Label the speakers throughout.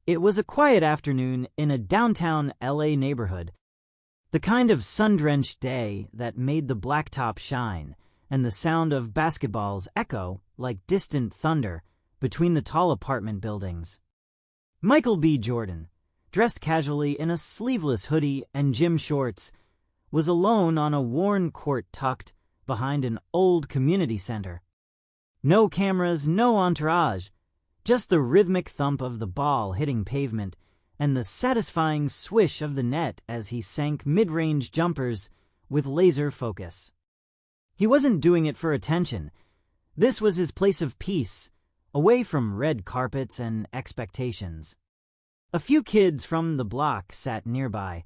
Speaker 1: It was a quiet afternoon in a downtown LA neighborhood. The kind of sun-drenched day that made the blacktop shine, and the sound of basketballs echo like distant thunder between the tall apartment buildings. Michael B. Jordan, dressed casually in a sleeveless hoodie and gym shorts, was alone on a worn court tucked behind an old community center. No cameras, no entourage, just the rhythmic thump of the ball hitting pavement and the satisfying swish of the net as he sank mid-range jumpers with laser focus. He wasn't doing it for attention. This was his place of peace, away from red carpets and expectations. A few kids from the block sat nearby,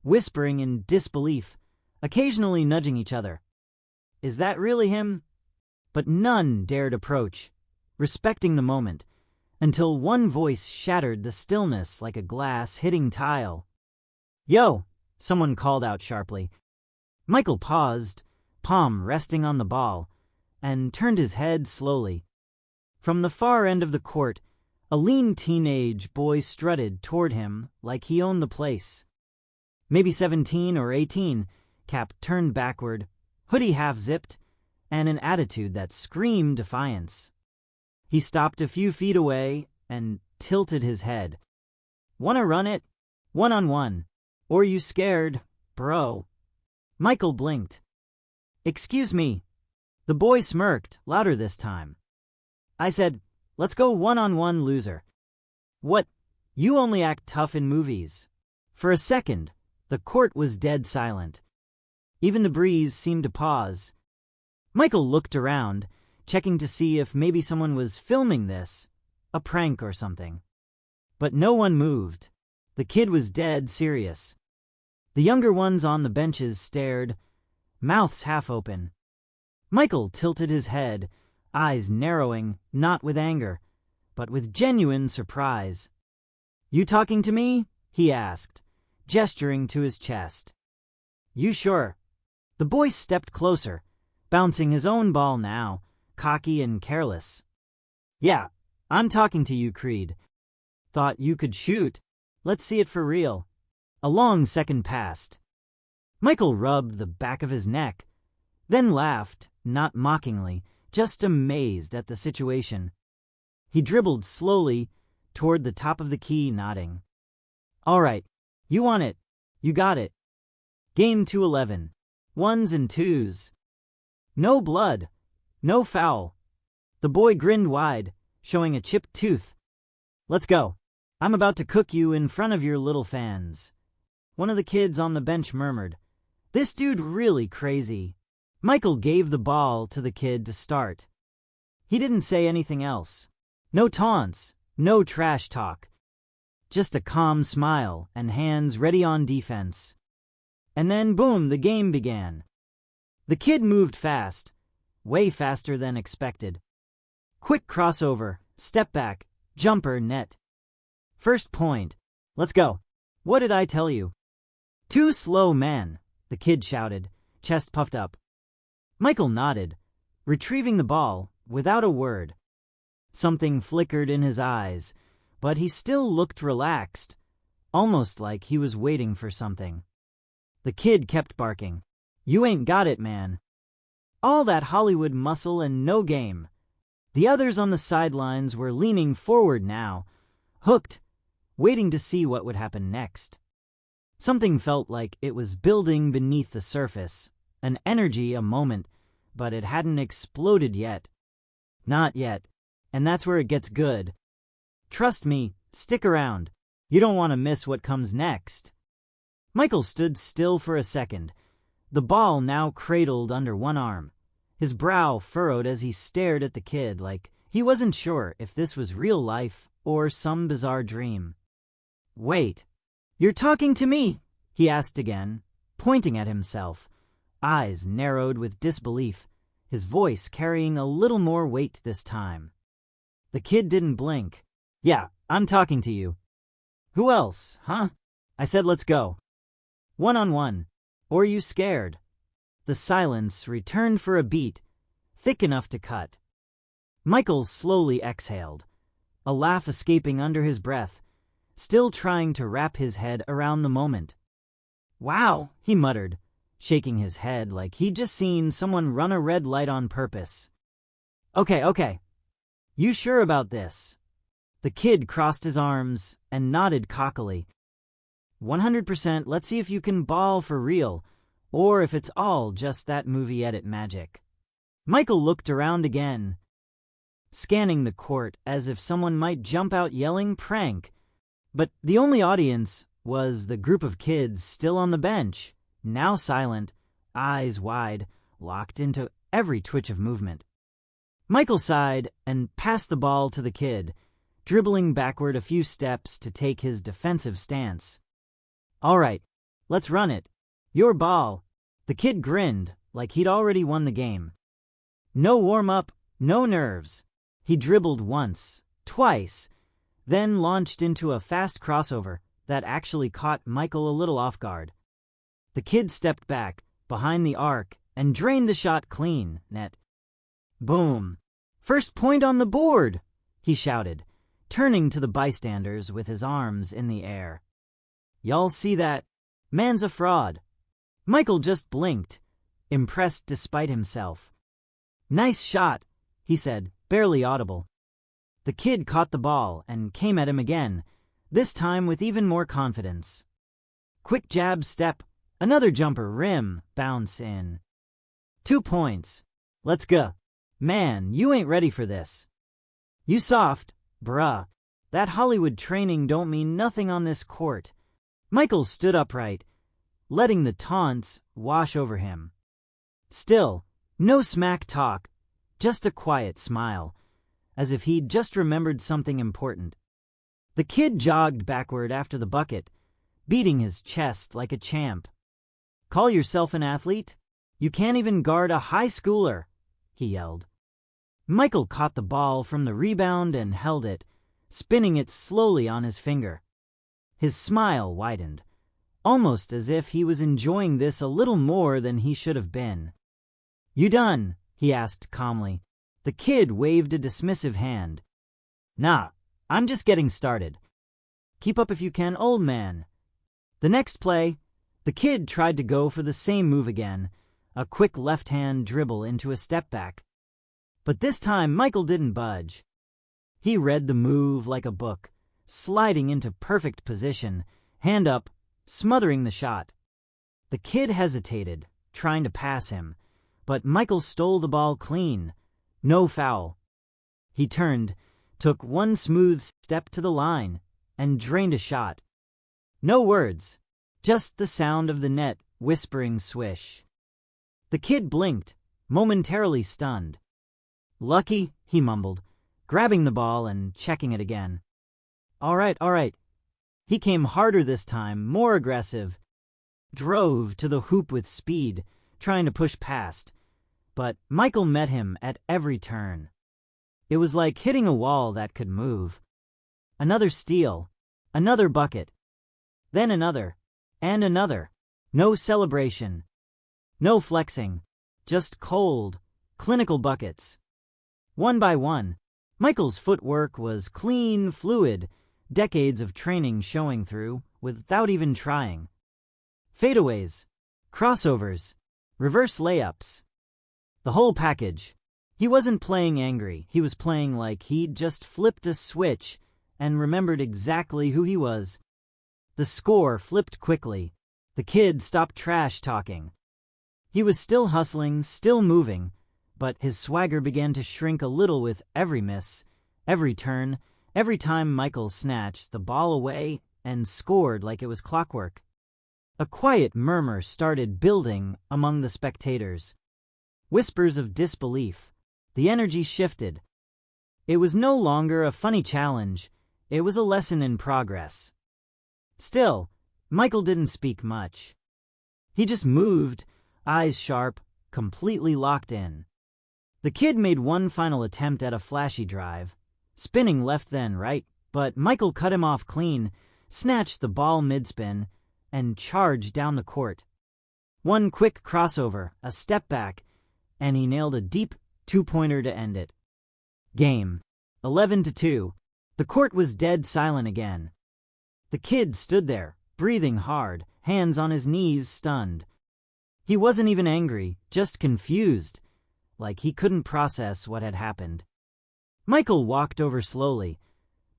Speaker 1: whispering in disbelief, occasionally nudging each other. Is that really him? But none dared approach, respecting the moment, until one voice shattered the stillness like a glass hitting tile. "Yo!" someone called out sharply. Michael paused, palm resting on the ball, and turned his head slowly. From the far end of the court, a lean teenage boy strutted toward him like he owned the place. Maybe 17 or 18, cap turned backward, hoodie half-zipped, and an attitude that screamed defiance. He stopped a few feet away and tilted his head. "Wanna run it? 1-on-1. Or you scared, bro?" Michael blinked. "Excuse me." The boy smirked, louder this time. "I said, let's go 1-on-1, loser." "What? You only act tough in movies." For a second, the court was dead silent. Even the breeze seemed to pause. Michael looked around, checking to see if maybe someone was filming this, a prank or something. But no one moved. The kid was dead serious. The younger ones on the benches stared, mouths half open. Michael tilted his head, eyes narrowing, not with anger, but with genuine surprise. "You talking to me?" he asked, gesturing to his chest. "You sure?" The boy stepped closer, bouncing his own ball now, cocky and careless. "Yeah, I'm talking to you, Creed. Thought you could shoot. Let's see it for real." A long second passed. Michael rubbed the back of his neck, then laughed, not mockingly, just amazed at the situation. He dribbled slowly toward the top of the key, nodding. "All right, you want it. You got it. Game 211. 1s and 2s. No blood. No foul." The boy grinned wide, showing a chipped tooth. "Let's go. I'm about to cook you in front of your little fans." One of the kids on the bench murmured, "This dude really crazy." Michael gave the ball to the kid to start. He didn't say anything else. No taunts, no trash talk. Just a calm smile and hands ready on defense. And then boom, the game began. The kid moved fast, way faster than expected. Quick crossover, step back, jumper, net. First point. Let's go. What did I tell you? "Too slow, man," the kid shouted, chest puffed up. Michael nodded, retrieving the ball without a word. Something flickered in his eyes, but he still looked relaxed, almost like he was waiting for something. The kid kept barking. "You ain't got it, man." All that Hollywood muscle and no game. The others on the sidelines were leaning forward now, hooked, waiting to see what would happen next. Something felt like it was building beneath the surface, an energy, a moment, but it hadn't exploded yet. Not yet, and that's where it gets good. Trust me, stick around. You don't want to miss what comes next. Michael stood still for a second, the ball now cradled under one arm, his brow furrowed as he stared at the kid like he wasn't sure if this was real life or some bizarre dream. "Wait. You're talking to me?" he asked again, pointing at himself, eyes narrowed with disbelief, his voice carrying a little more weight this time. The kid didn't blink. "Yeah, I'm talking to you." "Who else, huh?" "I said let's go. 1-on-1. Or you scared?" The silence returned for a beat, thick enough to cut. Michael slowly exhaled, a laugh escaping under his breath, still trying to wrap his head around the moment. "Wow," he muttered, shaking his head like he'd just seen someone run a red light on purpose. Okay. You sure about this?" The kid crossed his arms and nodded cockily. 100%, let's see if you can ball for real, or if it's all just that movie edit magic. Michael looked around again, scanning the court as if someone might jump out yelling prank. But the only audience was the group of kids still on the bench, now silent, eyes wide, locked into every twitch of movement. Michael sighed and passed the ball to the kid, dribbling backward a few steps to take his defensive stance. "All right, let's run it. Your ball." The kid grinned like he'd already won the game. No warm-up, no nerves. He dribbled once, twice, then launched into a fast crossover that actually caught Michael a little off guard. The kid stepped back, behind the arc, and drained the shot clean, net. Boom! "First point on the board!" he shouted, turning to the bystanders with his arms in the air. "Y'all see that? Man's a fraud." Michael just blinked, impressed despite himself. "Nice shot," he said, barely audible. The kid caught the ball and came at him again, this time with even more confidence. Quick jab step, another jumper rim, bounce in. 2 points. Let's go. "Man, you ain't ready for this." "You soft, bruh. That Hollywood training don't mean nothing on this court." Michael stood upright, letting the taunts wash over him. Still, no smack talk, just a quiet smile, as if he'd just remembered something important. The kid jogged backward after the bucket, beating his chest like a champ. "Call yourself an athlete? You can't even guard a high schooler," he yelled. Michael caught the ball from the rebound and held it, spinning it slowly on his finger. His smile widened, almost as if he was enjoying this a little more than he should have been. "You done?" he asked calmly. The kid waved a dismissive hand. "Nah, I'm just getting started. Keep up if you can, old man." The next play, the kid tried to go for the same move again, a quick left-hand dribble into a step back. But this time Michael didn't budge. He read the move like a book, sliding into perfect position, hand up, smothering the shot. The kid hesitated, trying to pass him, but Michael stole the ball clean. No foul. He turned, took one smooth step to the line, and drained a shot. No words, just the sound of the net whispering swish. The kid blinked, momentarily stunned. "Lucky," he mumbled, grabbing the ball and checking it again. All right. He came harder this time, more aggressive. Drove to the hoop with speed, trying to push past. But Michael met him at every turn. It was like hitting a wall that could move. Another steal, another bucket, then another, and another. No celebration, no flexing, just cold, clinical buckets. One by one, Michael's footwork was clean, fluid, decades of training showing through without even trying. Fadeaways, crossovers, reverse layups. The whole package. He wasn't playing angry, he was playing like he'd just flipped a switch and remembered exactly who he was. The score flipped quickly. The kid stopped trash talking. He was still hustling, still moving, but his swagger began to shrink a little with every miss, every turn, every time Michael snatched the ball away and scored like it was clockwork. A quiet murmur started building among the spectators. Whispers of disbelief. The energy shifted. It was no longer a funny challenge. It was a lesson in progress. Still, Michael didn't speak much. He just moved, eyes sharp, completely locked in. The kid made one final attempt at a flashy drive, spinning left then right, but Michael cut him off clean, snatched the ball mid-spin, and charged down the court. One quick crossover, a step back, and he nailed a deep two-pointer to end it. Game 11-2. The court was dead silent again. The kid stood there, breathing hard, hands on his knees, stunned. He wasn't even angry, just confused, like he couldn't process what had happened. Michael walked over slowly,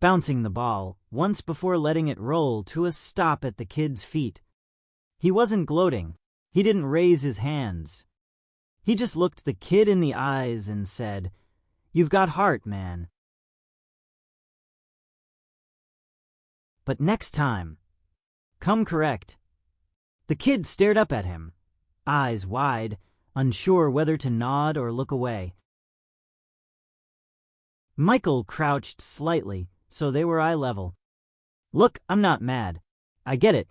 Speaker 1: bouncing the ball once before letting it roll to a stop at the kid's feet. He wasn't gloating. He didn't raise his hands. He just looked the kid in the eyes and said, "You've got heart, man. But next time, come correct." The kid stared up at him, eyes wide, unsure whether to nod or look away. Michael crouched slightly, so they were eye level. "Look, I'm not mad. I get it.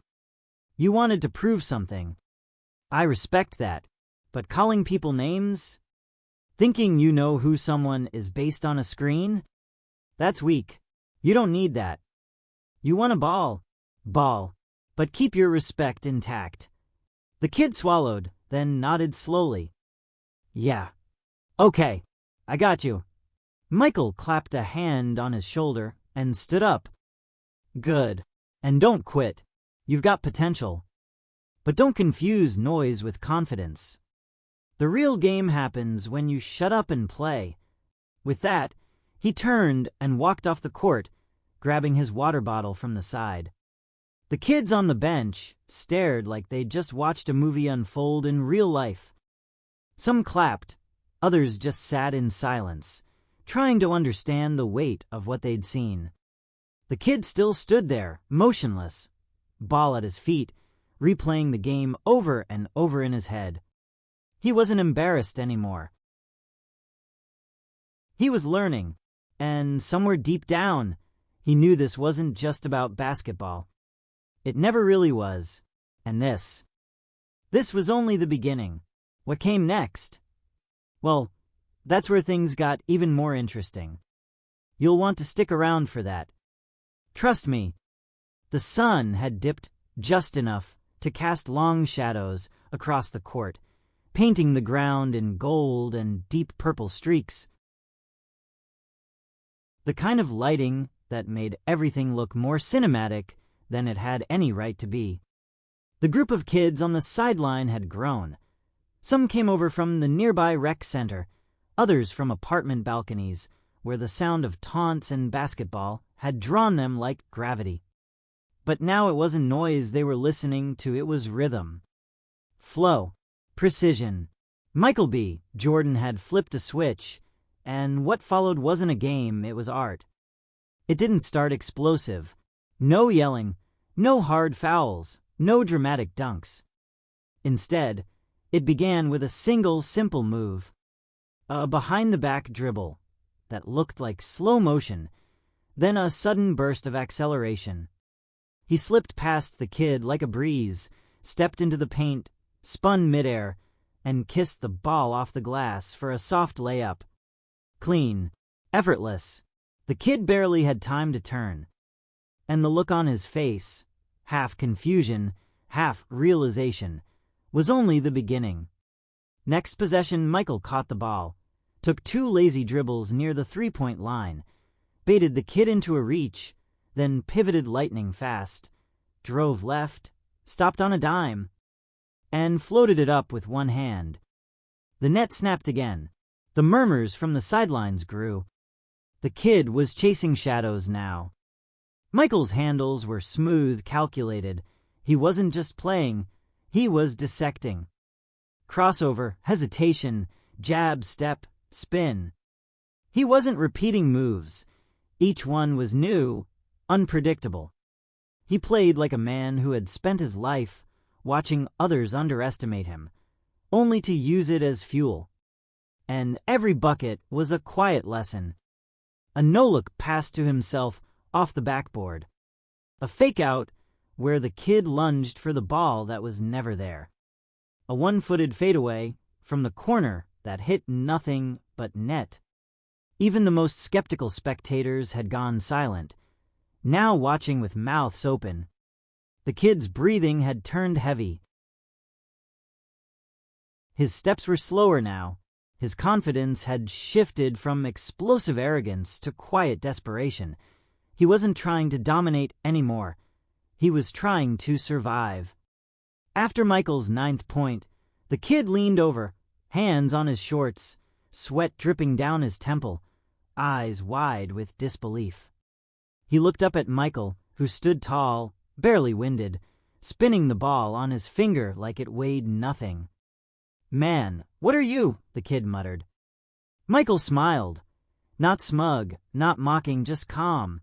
Speaker 1: You wanted to prove something. I respect that. But calling people names? Thinking you know who someone is based on a screen? That's weak. You don't need that. You want a ball. Ball. But keep your respect intact." The kid swallowed, then nodded slowly. "Yeah. Okay. I got you." Michael clapped a hand on his shoulder and stood up. "Good. And don't quit. You've got potential. But don't confuse noise with confidence. The real game happens when you shut up and play." With that, he turned and walked off the court, grabbing his water bottle from the side. The kids on the bench stared like they'd just watched a movie unfold in real life. Some clapped, others just sat in silence, trying to understand the weight of what they'd seen. The kid still stood there, motionless, ball at his feet, replaying the game over and over in his head. He wasn't embarrassed anymore. He was learning, and somewhere deep down, he knew this wasn't just about basketball. It never really was. And this was only the beginning. What came next? Well, that's where things got even more interesting. You'll want to stick around for that. Trust me, the sun had dipped just enough to cast long shadows across the court, painting the ground in gold and deep purple streaks. The kind of lighting that made everything look more cinematic than it had any right to be. The group of kids on the sideline had grown. Some came over from the nearby rec center, others from apartment balconies, where the sound of taunts and basketball had drawn them like gravity. But now it wasn't noise they were listening to, it was rhythm. Flow. Precision. Michael B. Jordan had flipped a switch, and what followed wasn't a game, it was art. It didn't start explosive. No yelling, no hard fouls, no dramatic dunks. Instead, it began with a single simple move. A behind-the-back dribble that looked like slow motion, then a sudden burst of acceleration. He slipped past the kid like a breeze, stepped into the paint, spun midair, and kissed the ball off the glass for a soft layup. Clean, effortless. The kid barely had time to turn. And the look on his face, half confusion, half realization, was only the beginning. Next possession, Michael caught the ball, took 2 lazy dribbles near the three-point line, baited the kid into a reach, then pivoted lightning fast, drove left, stopped on a dime, and floated it up with one hand. The net snapped again. The murmurs from the sidelines grew. The kid was chasing shadows now. Michael's handles were smooth, calculated. He wasn't just playing, he was dissecting. Crossover, hesitation, jab, step, spin. He wasn't repeating moves. Each one was new, unpredictable. He played like a man who had spent his life watching others underestimate him, only to use it as fuel. And every bucket was a quiet lesson. A no-look pass to himself off the backboard. A fake-out where the kid lunged for the ball that was never there. A one-footed fadeaway from the corner that hit nothing but net. Even the most skeptical spectators had gone silent, now watching with mouths open. The kid's breathing had turned heavy. His steps were slower now. His confidence had shifted from explosive arrogance to quiet desperation. He wasn't trying to dominate anymore. He was trying to survive. After Michael's 9th point, the kid leaned over, hands on his shorts, sweat dripping down his temple, eyes wide with disbelief. He looked up at Michael, who stood tall, barely winded, spinning the ball on his finger like it weighed nothing. "Man, what are you?" the kid muttered. Michael smiled. Not smug, not mocking, just calm.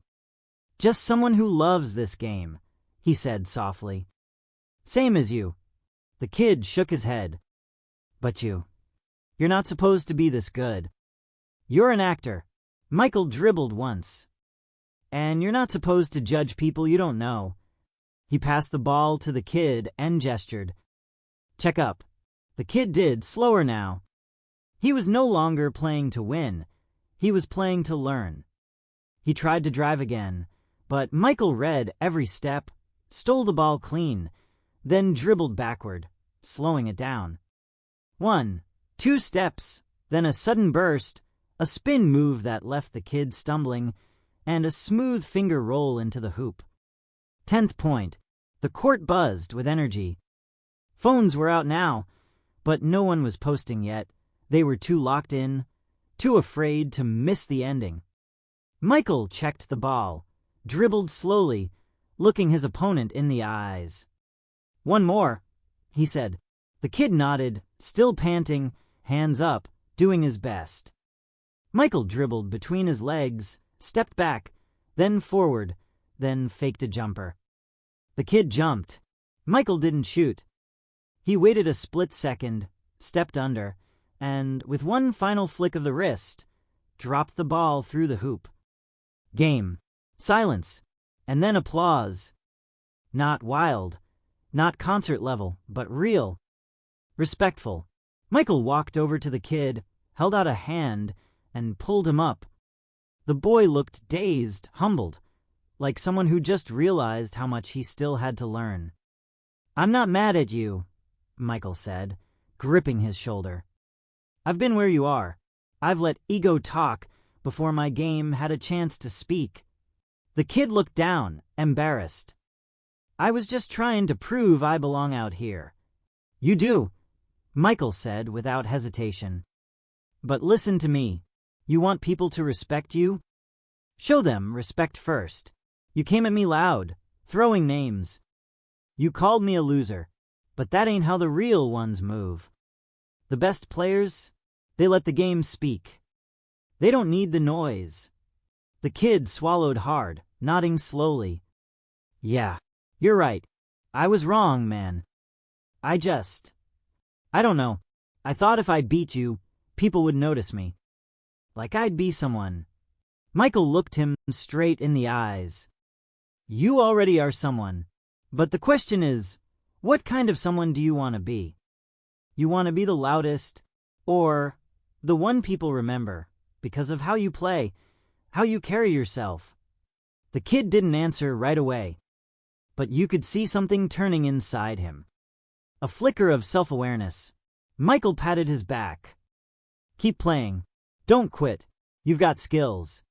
Speaker 1: "Just someone who loves this game," he said softly. "Same as you." The kid shook his head. "But you're not supposed to be this good. You're an actor." Michael dribbled once. "And you're not supposed to judge people you don't know." He passed the ball to the kid and gestured. "Check up." The kid did, slower now. He was no longer playing to win. He was playing to learn. He tried to drive again, but Michael read every step, stole the ball clean, then dribbled backward, slowing it down. 1, 2 steps, then a sudden burst, a spin move that left the kid stumbling, and a smooth finger roll into the hoop. 10th point. The court buzzed with energy. Phones were out now, but no one was posting yet. They were too locked in, too afraid to miss the ending. Michael checked the ball, dribbled slowly, looking his opponent in the eyes. "One more," he said. The kid nodded, still panting, hands up, doing his best. Michael dribbled between his legs, stepped back, then forward, then faked a jumper. The kid jumped. Michael didn't shoot. He waited a split second, stepped under, and with one final flick of the wrist, dropped the ball through the hoop. Game. Silence. And then applause. Not wild, not concert level, but real. Respectful. Michael walked over to the kid, held out a hand, and pulled him up. The boy looked dazed, humbled, like someone who just realized how much he still had to learn. "I'm not mad at you," Michael said, gripping his shoulder. "I've been where you are. I've let ego talk before my game had a chance to speak." The kid looked down, embarrassed. "I was just trying to prove I belong out here." "You do," Michael said without hesitation. "But listen to me. You want people to respect you? Show them respect first. You came at me loud, throwing names. You called me a loser, but that ain't how the real ones move. The best players, they let the game speak. They don't need the noise." The kid swallowed hard, nodding slowly. "Yeah, you're right. I was wrong, man. I don't know. I thought if I beat you, people would notice me. Like I'd be someone." Michael looked him straight in the eyes. "You already are someone. But the question is, what kind of someone do you want to be? You want to be the loudest, or the one people remember because of how you play, how you carry yourself?" The kid didn't answer right away, but you could see something turning inside him. A flicker of self-awareness. Michael patted his back. "Keep playing. Don't quit. You've got skills.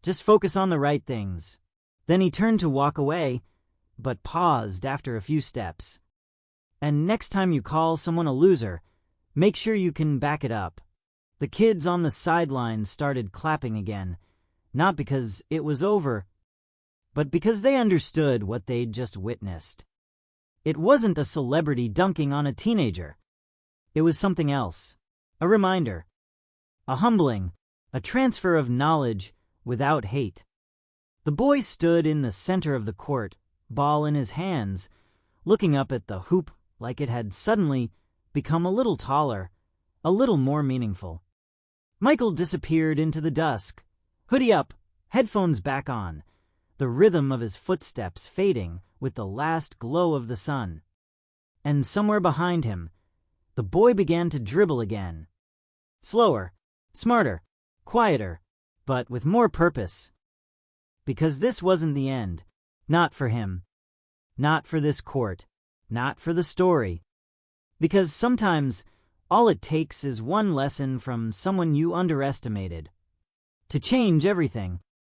Speaker 1: Just focus on the right things." Then he turned to walk away, but paused after a few steps. "And next time you call someone a loser, make sure you can back it up." The kids on the sidelines started clapping again, not because it was over, but because they understood what they'd just witnessed. It wasn't a celebrity dunking on a teenager. It was something else. A reminder. A humbling. A transfer of knowledge without hate. The boy stood in the center of the court, ball in his hands, looking up at the hoop like it had suddenly become a little taller, a little more meaningful. Michael disappeared into the dusk, hoodie up, headphones back on, the rhythm of his footsteps fading with the last glow of the sun. And somewhere behind him, the boy began to dribble again. Slower, smarter, quieter, but with more purpose. Because this wasn't the end. Not for him. Not for this court. Not for the story. Because sometimes all it takes is one lesson from someone you underestimated to change everything.